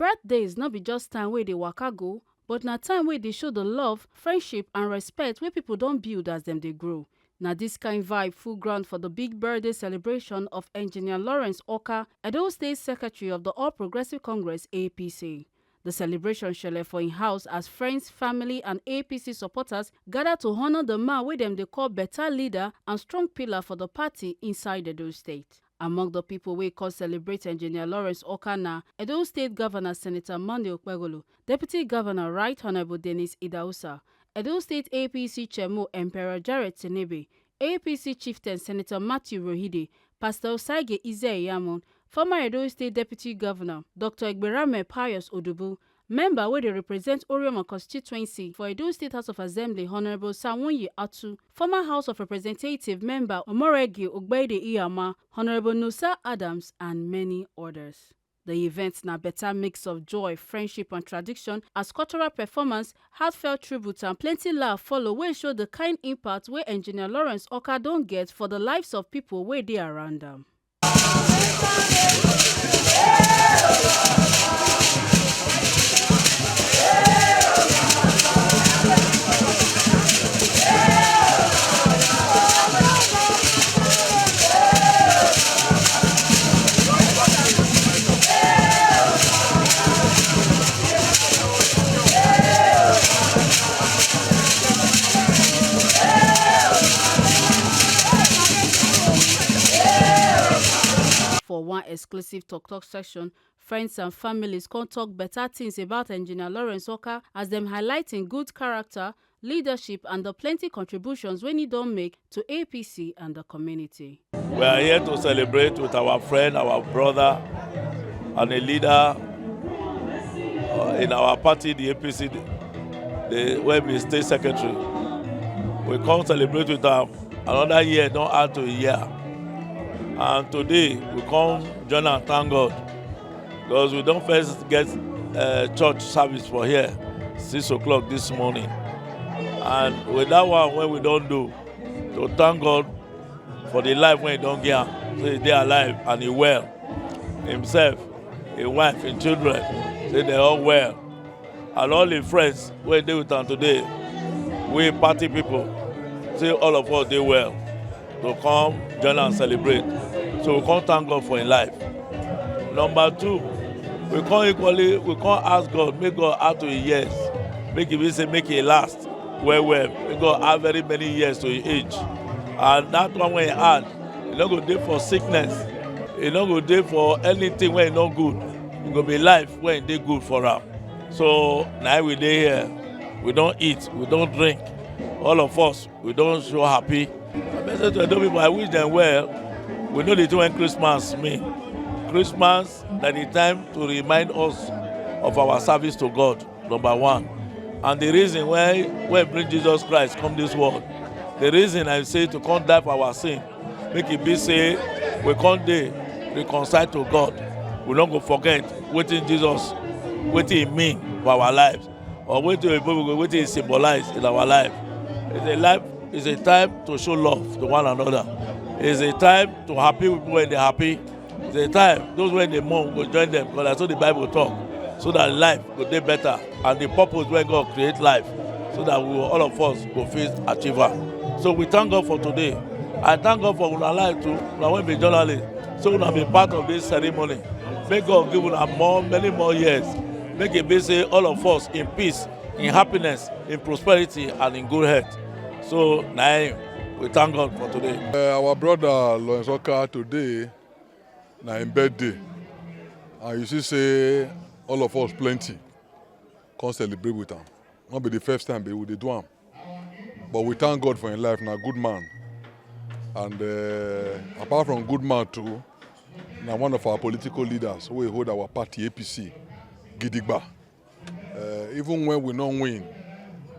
Birthdays not be just time where they waka go, but na time where they show the love, friendship and respect where people don't build as them they grow. Now this kind vibe full ground for the big birthday celebration of Engr Lawrence Okah, Edo State Secretary of the All Progressive Congress APC. The celebration shele for in house as friends, family and APC supporters gather to honor the man wey dem they call better leader and strong pillar for the party inside Edo State. Among the people we call celebrate Engr Lawrence Okah na Edo State Governor Senator Monday Okpegolo, Deputy Governor Right Honorable Dennis Idausa, Edo State APC Chairman Emperor Jared Tenebe, APC Chieftain Senator Matthew Rohide, Pastor Osaige Ize-Iyamon, former Edo State Deputy Governor Dr. Egberame Pius Odubu, member where they represent Orioma constituency for Edo State House of Assembly Honorable Sawunyi Atu, former House of Representative member Omoregi Ogbede Iyama, Honorable Nusa Adams, and many others. The event na better mix of joy, friendship and tradition as cultural performance, heartfelt tribute and plenty laugh follow wey show the kind impact wey Engr Lawrence Okah don get for the lives of people wey dey around them. For one exclusive talk session, friends and families can talk better things about Engr Lawrence Okah as them highlighting good character, leadership and the plenty contributions when he don't make to APC and the community. We are here to celebrate with our friend, our brother, and a leader in our party, the APC, the State Secretary. We come celebrate with them another year, don't add to a year. And today we come join and thank God because we don't first get church service for here 6 o'clock this morning. And with that one, when we don't do, to thank God for the life when he don't get, so they are alive and he well. Himself, his wife, and children, say they all well. And all the friends when they with them today, we party people, say all of us they well. To come join and celebrate. So we can't thank God for his life. Number two, we can't ask God, make God add to his years. Make it last well. Make God add very many years to his age. And that one when he add, he not go there for sickness. He not go there for anything when he not good. He go be life when they good for him. So now we dey here. We don't eat, we don't drink. All of us, we don't show happy. I wish them well. We know the time when Christmas mean. Christmas is the time to remind us of our service to God, number one. And the reason why we bring Jesus Christ come this world, the reason I say to come die for our sin, make it be say we come there reconcile to God. We don't go forget what Jesus, what he mean for our lives, or what he symbolize in our life. It's a time to show love to one another. It's a time to happy people when they're happy. It's a time those when they mourn go join them because that's what the Bible talk. So that life will be better and the purpose where God create life, so that we will, all of us will face achiever. So we thank God for today. I thank God for our life too. I want to be journalist, so we will be part of this ceremony. May God give us many more years. Make it be say all of us in peace, in happiness, in prosperity, and in good health. So now we thank God for today. Our brother Lawrence Okah today, na his birthday, and you see say all of us plenty come celebrate with him. Not be the first time we dey do him, but we thank God for his life. Na good man, and apart from good man too, na one of our political leaders we hold our party APC gidigba. Even when we don't win,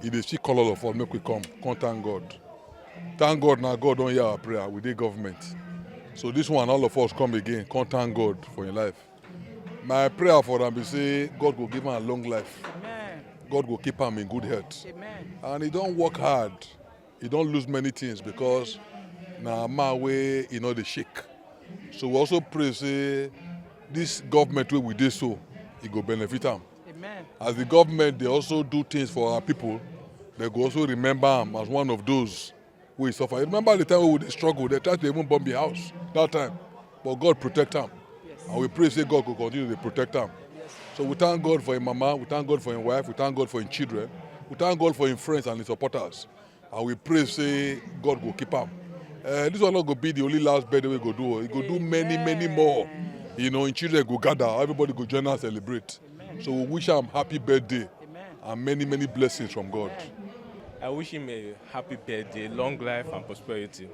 he dey still call all of us make we come thank God. Thank God now God don't hear our prayer with the government. So this one all of us come again, come thank God for your life. My prayer for them is say God will give him a long life. Amen. God will keep him in good health. Amen. And he don't work hard. He don't lose many things because now my way the shake. So we also pray say this government way we do so, it go benefit them. Amen. As the government, they also do things for our people. They go also remember him as one of those who is suffer. Remember the time when they struggle, they tried to even bomb the house that time. But God protect them. Yes. And we pray, say God will continue to protect them. Yes. So we thank God for his mama, we thank God for his wife, we thank God for his children, we thank God for his friends and his supporters. And we pray, say God will keep him. This one not go be the only last birthday we go do. He go do many more. You know, in children go gather, everybody go join us celebrate. Amen. So we wish him happy birthday Amen. and many blessings from God. I wish him a happy birthday, long life and prosperity.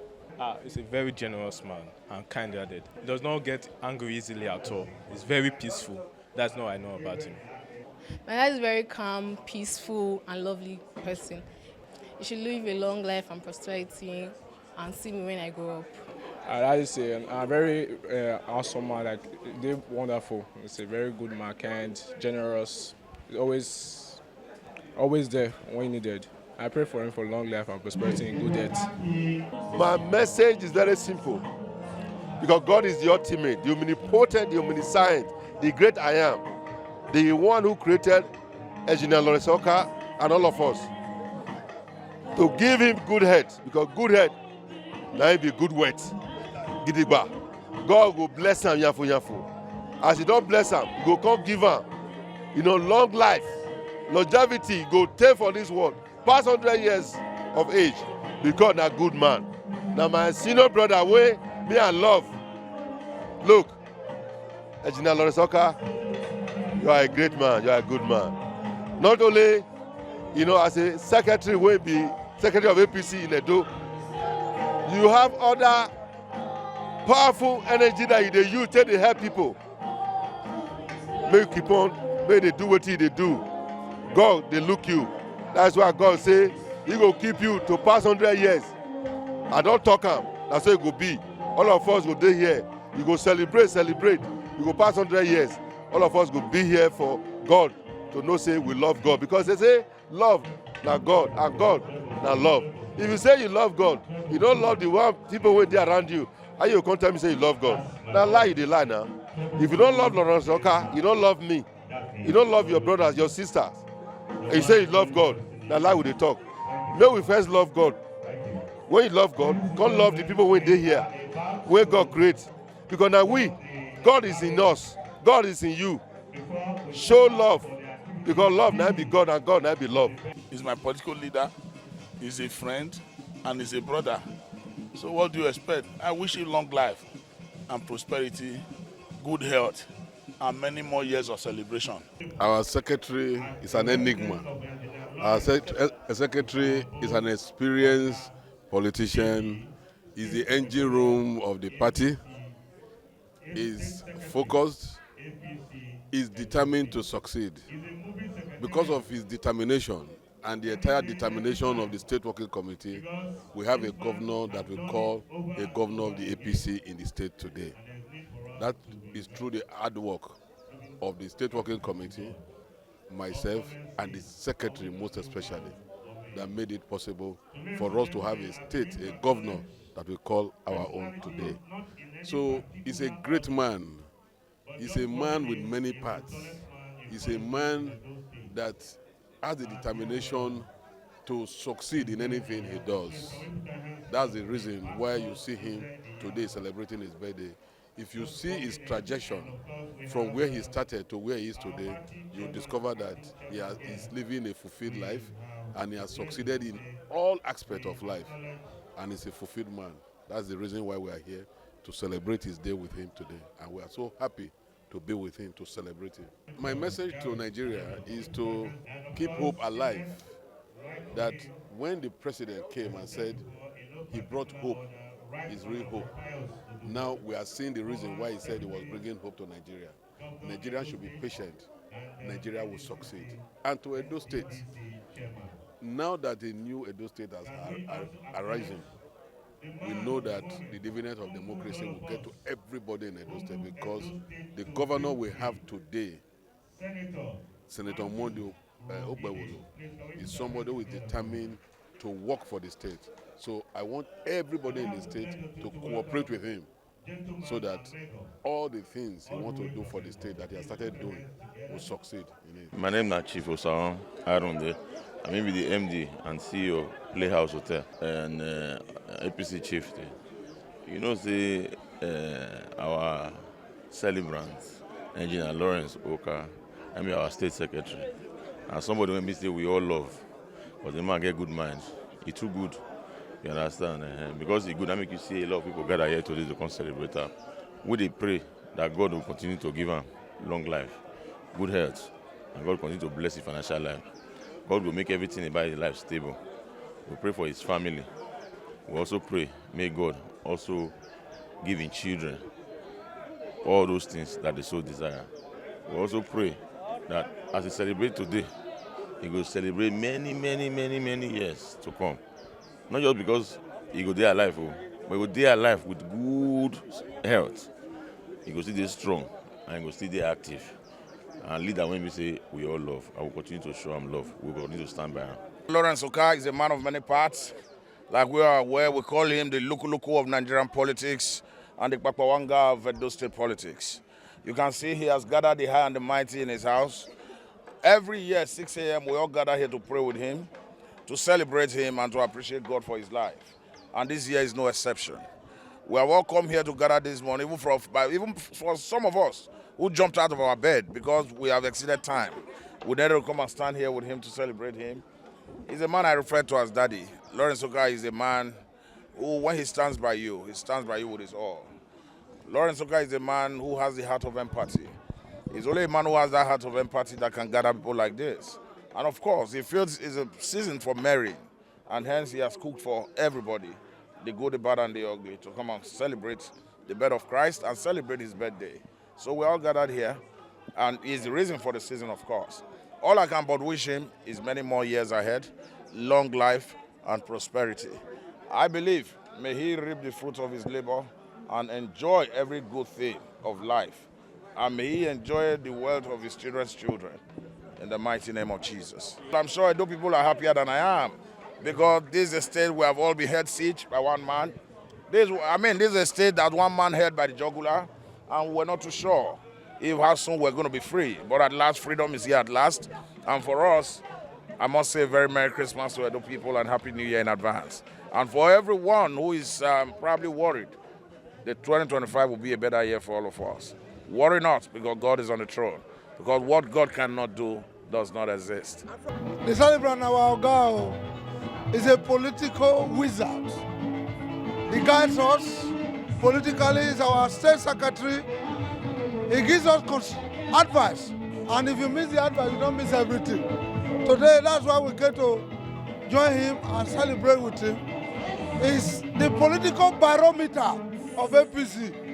He's a very generous man and kind-hearted. He does not get angry easily at all. He's very peaceful. That's what I know about him. My dad is a very calm, peaceful, and lovely person. He should live a long life and prosperity and see me when I grow up. That is a very awesome man. Like, they're wonderful. He's a very good man, kind, generous. He's always there when needed. I pray for him for long life and prosperity and good health. My message is very simple. Because God is the ultimate, the omnipotent, the omniscient, the great I am, the one who created Engr Lawrence Okah and all of us. To give him good health, because good health, now he be good wet. Gidigba. God will bless him, yafu. As he don't bless him, he go come give him, long life, longevity, go take for this world, past 100 years of age, because na good man. Now my senior brother, way me and love. Look, Engr Lawrence Okah, you are a great man, you are a good man. Not only, as a secretary, will be secretary of APC in Edo, you have other powerful energy that you use to help people. May you keep on, may they do what they do. God, they look you. That's why God say, he will keep you to pass 100 years. I don't talk him. That's how it will be. All of us will be here. You go celebrate. You go pass 100 years. All of us will be here for God to know say we love God. Because they say love na God and God na love. If you say you love God, you don't love the one people who are around you, and you come tell me say you love God. Now lie, you dey lie now. If you don't love Lawrence Okah, you don't love me. You don't love your brothers, your sisters. And you say you love God. Now lie, we dey talk. May we first love God. When you love God, come love the people when they here, where God creates. Because now God is in us, God is in you. Show love, because love now be God and God now be love. He's my political leader, he's a friend, and he's a brother. So what do you expect? I wish him long life and prosperity, good health, and many more years of celebration. Our secretary is an enigma. Our secretary is an experienced politician. He's the engine room of the party. He's focused. He's determined to succeed. Because of his determination and the entire determination of the State Working Committee, we have a governor that we call a governor of the APC in the state today. That is through the hard work of the State Working Committee, myself, and the secretary most especially, that made it possible for us to have a governor that we call our own today. So he's a great man. He's a man with many parts. He's a man that has the determination to succeed in anything he does. That's the reason why you see him today celebrating his birthday. If you see his trajectory from where he started to where he is today, you'll discover that he's living a fulfilled life and he has succeeded in all aspects of life. And he's a fulfilled man. That's the reason why we are here to celebrate his day with him today. And we are so happy to be with him, to celebrate him. My message to Nigeria is to keep hope alive. That when the president came and said he brought hope, his real hope, now we are seeing the reason why he said he was bringing hope to Nigeria. Nigeria should be patient. Nigeria will succeed. And to Edo State, now that the new Edo State has arisen, we know that the dividend of democracy will get to everybody in Edo State, because the governor we have today, Senator Mondo Ogbonge, is somebody who is determined to work for the state. So I want everybody in the state to cooperate with him so that all the things he wants to do for the state that he has started doing will succeed in it. My name is Chief Osaron Arunde. I'm maybe the MD and CEO Playhouse Hotel and APC chief there. You know, say our celebrant, Engr Lawrence Okah, I mean our state secretary, and somebody when we say we all love, but the man get good mind. He too good, you understand? Because he good, I make you see a lot of people gather here today to come celebrate her. We dey pray that God will continue to give him long life, good health, and God will continue to bless his financial life. God will make everything about his life stable. We pray for his family. We also pray, may God also give his children all those things that they so desire. We also pray that as he celebrates today, he will celebrate many, many, many, many years to come. Not just because he will stay alive, but he will stay alive with good health. He will still stay strong and he will still stay active. And leader, when we say we all love, I will continue to show him love. We will continue to stand by him. Lawrence Okah is a man of many parts. Like we are aware, we call him the Luku of Nigerian politics and the Papawanga of Edo State politics. You can see he has gathered the high and the mighty in his house. Every year, 6 a.m., we all gather here to pray with him, to celebrate him and to appreciate God for his life. And this year is no exception. We are all come here to gather this morning, even for some of us who jumped out of our bed because we have exceeded time. We need to come and stand here with him to celebrate him. He's a man I refer to as Daddy. Lawrence Okah is a man who, when he stands by you with his all. Lawrence Okah is a man who has the heart of empathy. He's only a man who has that heart of empathy that can gather people like this. And of course, he feels it's a season for marrying, and hence he has cooked for everybody, the good, the bad, and the ugly, to come and celebrate the birth of Christ and celebrate his birthday. So we're all gathered here, and he's the reason for the season, of course. All I can but wish him is many more years ahead, long life and prosperity. I believe, may he reap the fruit of his labor and enjoy every good thing of life. And may he enjoy the wealth of his children's children in the mighty name of Jesus. I'm sure Edo people are happier than I am because this is a state we have all been held siege by one man. This is a state that one man held by the jugular, and we're not too sure if how soon we're going to be free. But at last, freedom is here at last. And for us, I must say very Merry Christmas to Edo people and Happy New Year in advance. And for everyone who is probably worried, the 2025 will be a better year for all of us. Worry not, because God is on the throne. Because what God cannot do does not exist. The celebrant our Oga is a political wizard. He guides us politically, is our state secretary. He gives us advice. And if you miss the advice, you don't miss everything. Today, that's why we get to join him and celebrate with him. He's the political barometer of APC.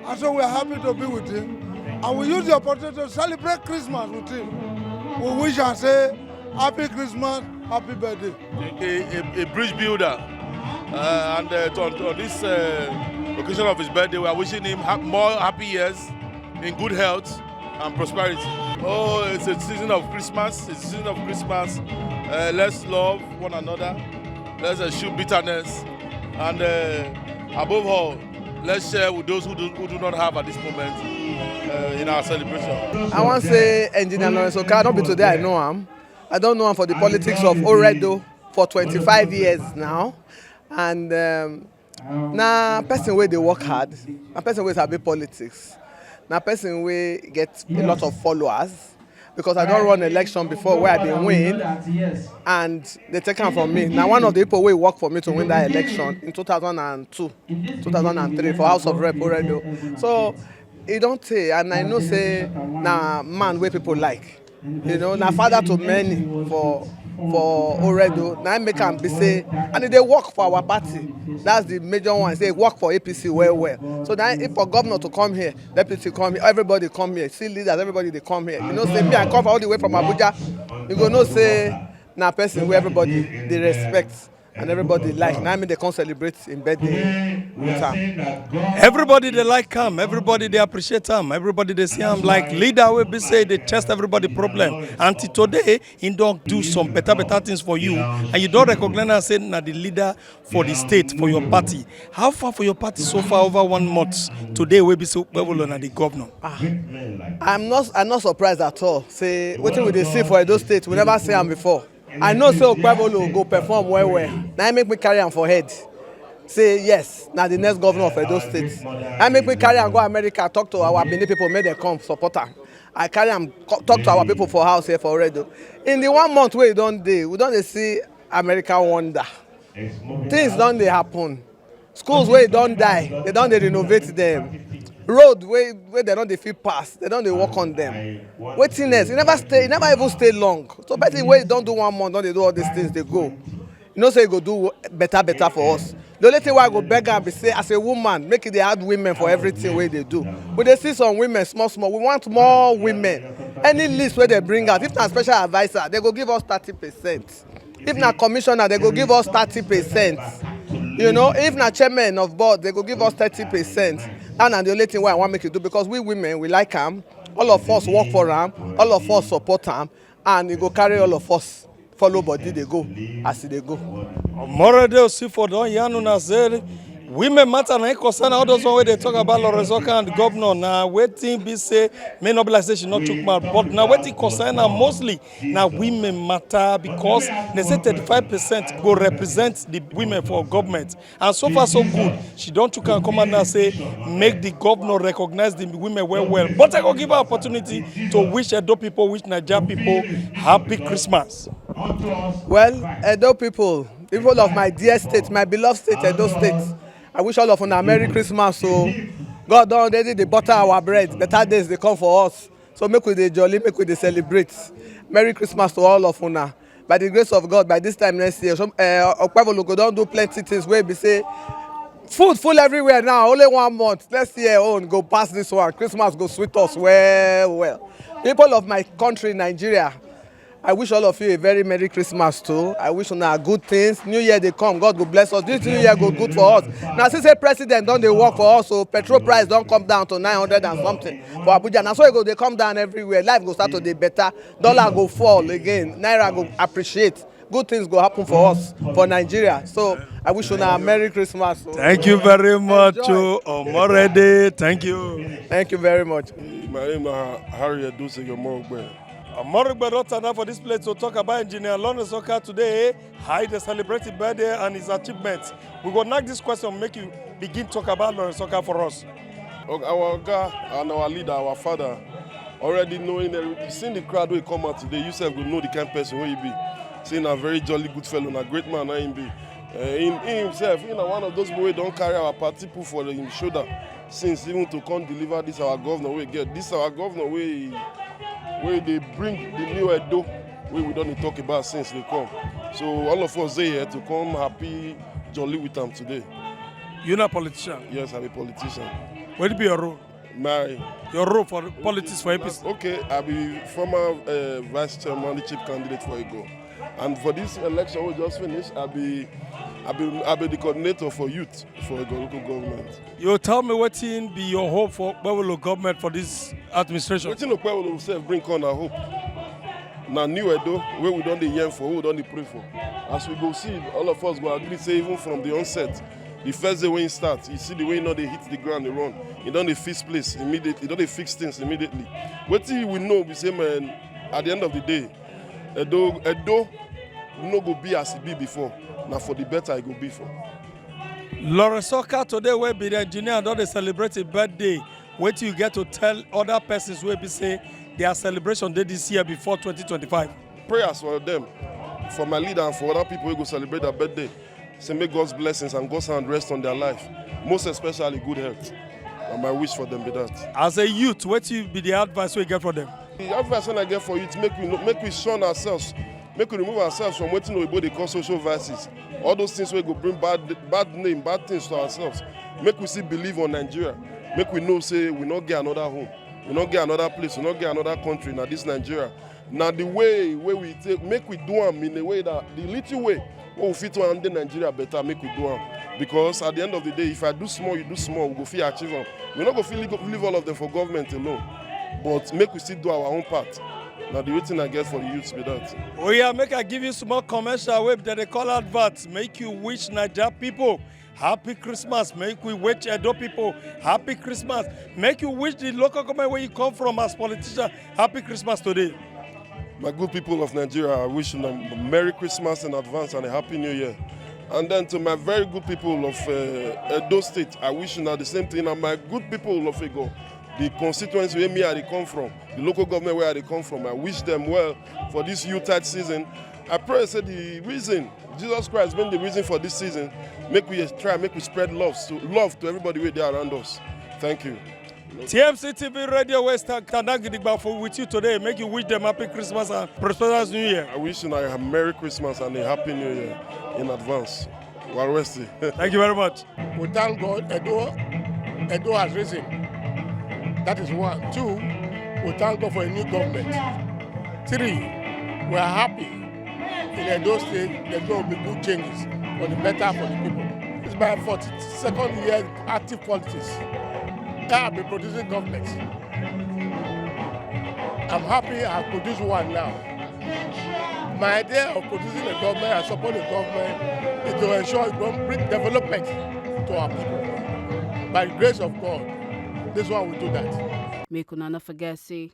And so we're happy to be with him. And we use the opportunity to celebrate Christmas with him. We wish and say, Happy Christmas, Happy Birthday. A bridge builder. On this occasion of his birthday, we are wishing him more happy years in good health and prosperity. Oh, it's a season of Christmas. It's a season of Christmas. Let's love one another. Let's eschew bitterness. And above all, let's share with those who do not have at this moment in our celebration. I want to say Engr Lawrence Okah, not be today I know him. I don't know him for the politics of Oredo for 25 years now. And now person where they work hard, a person where sabi politics, now person where get a lot of followers. Because I don't run election before where I been win, and they take them from me. Now one of the people who work for me to win that election in 2002, 2003 for House of Rep Oredo. So it don't say, and I know say now man where people like, you know, now father to many for Oredo. Now I make them be say, and they work for our party. That's the major one. They work for APC well. So now if for governor to come here, deputy come here, everybody come here, see leaders, everybody they come here. You know, say me I come all the way from Abuja. You go know say now person where everybody they respect. and everybody like. Now I mean they come celebrate in birthday with am. Everybody they like him, everybody they appreciate him, everybody they see him like leader will be say they chest everybody problem. Until today, he don't do some better things for you, and you don't recognize and say na the leader for the state, for your party. How far for your party so far over 1 month? Today will be so well on the governor. I'm not surprised at all. Say what we dey see for Edo State, we never see him before. I know so Okpebolo go perform well. Now make me carry him for head. Say yes, now the next governor of Edo State. I make me carry and go America, talk to our Benin people, make them come support her. I carry and talk to our people for house here for Edo. In the 1 month we don't see America wonder. Things don't they happen. Schools where don't die, they don't renovate them. Road where they don't fit pass, they don't work on them. Waitiness, you never even stay long. So basically where you don't do 1 month, don't they do all these things, they go. You know say you go do better for us. The only thing why I go beg and be say as a woman, make it they add women for everything where they do. But they see some women small, we want more women. Any list where they bring out, if not special advisor, they go give us 30%. If not commissioner, they go give us 30%. You know, if not chairman of board, they go give us 30%. And the only thing why I want to make you do, because we women, we like them. All of us work for them. All of us support them. And it go carry all of us. Follow body, they go as they go. More they see for don yanu na say women matter na concern all those one where they talk about Lawrence Okah and the governor. Now waiting be say may not be like say she not took my but now waiting concern now mostly now women matter because they say 35% go represent the women for government, and so far so good. She don't took and come and now say make the governor recognize the women well. But I go give her opportunity to wish Edo people, wish Nigeria people happy Christmas. Well, Edo people of my dear state, my beloved state, Edo State, I wish all of you a Merry Christmas. So God don't already they butter our bread. Better days they come for us. So make we dey jolly, make we dey celebrate. Merry Christmas to all of you. By the grace of God, by this time next year, Okpebolo go don't do plenty things where we say food full everywhere now. Only 1 month. Next year own go past this one. Christmas go sweet us well. People of my country, Nigeria, I wish all of you a very Merry Christmas too. I wish you good things. New Year they come, God will bless us. This New Year go good for us. Now since the president don't they work for us, so petrol price don't come down to 900 and something for Abuja. Now so it go they come down everywhere. Life go start to be better. Dollar go fall again. Naira go appreciate. Good things go happen for us, for Nigeria. So I wish you a Merry Christmas. Thank you very much, already. Thank you. Thank you very much. My name is Harry Aduse Yomogbe. I'm more now for this place to talk about Engr Lawrence Okah today. How they celebrated birthday and his achievements. We go knock this question, make you begin talk about Lawrence Okah for us. Our guy and our leader, our father, already knowing, seeing the crowd will come out today, you said we know the kind of person who he be. Seeing a very jolly good fellow and a great man he be. In himself, one of those boys who don't carry our party put for him shoulder since even to come deliver this our governor we get. This our governor where they bring the new Edo where we don't talk about since they come. So all of us are here to come happy, jolly with them today. You're not a politician? Yes, I'm a politician. What will be your role? Your role for politics for APC? Okay, I'll be former vice chairman, the chief candidate for Ego. And for this election we just finished, I'll be the coordinator for youth for Ego local government. You tell me what be your hope for Okpebolo government for this administration? What Okpebolo himself bring on our hope. Now new Edo, where we don't yearn for, who we don't pray for. As we go see, all of us go agree say even from the onset, the first day when you start, you see the way they hit the ground, they run. You don't they fix place immediately, you don't they fix things immediately. What we know, we say man, at the end of the day, Edo no go be as it be before. Now for the better it go be for. Lawrence Okah today will be the engineer and they celebrate a birthday. Wait till you get to tell other persons where be say their celebration day this year before 2025. Prayers for them, for my leader and for other people who go celebrate their birthday. Say make God's blessings and God's hand rest on their life. Most especially good health. And my wish for them be that. As a youth, what will be the advice we get for them? The advice I get for youth, make we shun ourselves. Make we remove ourselves from what they call social vices. All those things we go bring bad name, bad things to ourselves. Make we still believe on Nigeria. Make we know say we not get another home. We not get another place. We not get another country. Now this Nigeria. Now the way we take, make we do them in a way that the little way what we fit to handle Nigeria better, make we do am. Because at the end of the day, if I do small, you do small, we go fit achieve them. We're not going to leave all of them for government alone. But make we still do our own part. Now the waiting I get for the youths be that. Oh yeah, make I give you small commercial web that they call adverts. Make you wish Nigeria people happy Christmas. Make we wish Edo people happy Christmas. Make you wish the local government where you come from as politician happy Christmas today. My good people of Nigeria, I wish you a Merry Christmas in advance and a Happy New Year. And then to my very good people of Edo State, I wish you the same thing. And my good people of Ego, the constituency where me I come from, the local government where I come from, I wish them well for this Yuletide season. I pray say the reason, Jesus Christ been the reason for this season, make we spread love to everybody where they are around us. Thank you. TMC TV Radio West for with you today. Make you wish them happy Christmas and prosperous New Year. I wish you a Merry Christmas and a Happy New Year in advance. Well, thank you very much. We thank God, Edo has risen. That is one. Two, we thank God for a new government. Three, we are happy in Edo State there's going to be good changes for the better for the people. It's my 42nd year active politics. I have been producing government. I'm happy I have produced one now. My idea of producing a government and supporting the government is to ensure it will bring development to our people. By the grace of God, this one will do that. Make una not forget, say,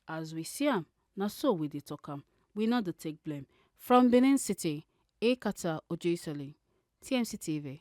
as we see am, na so we dey talk am. We not dey take blame. From Benin City, Ekata Ojeisoli, TMC TV.